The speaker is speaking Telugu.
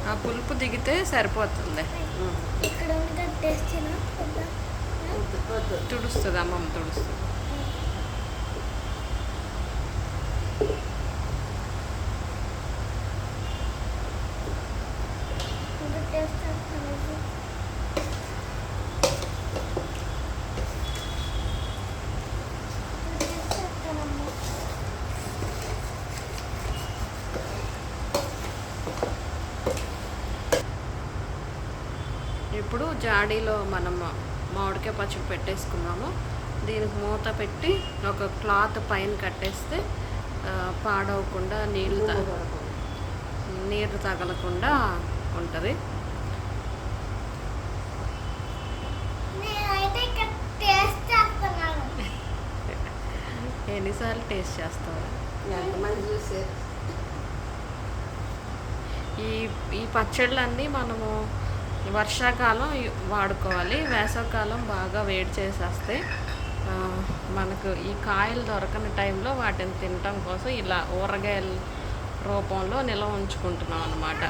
ఆ పులుపు దిగితే సరిపోతుంది. తుడుస్తుంది, అమ్మమ్మ తుడుస్తుంది. ఇప్పుడు జాడీలో మనం మామిడికాయ పచ్చడి పెట్టేసుకున్నాము. దీనికి మూత పెట్టి ఒక క్లాత్ పైన కట్టేస్తే పాడవకుండా నీరు తగలకుండా ఉంటుంది. ఎన్నిసార్లు టేస్ట్ చేస్తావు? ఈ పచ్చళ్ళన్నీ మనము వర్షాకాలం వాడుకోవాలి. వేసవికాలం బాగా వేడి చేసేస్తాయి. మనకు ఈ కాయలు దొరకని టైంలో వాటిని తినటం కోసం ఇలా ఊరగాయల రూపంలో నిల్వ ఉంచుకుంటున్నాం అన్నమాట.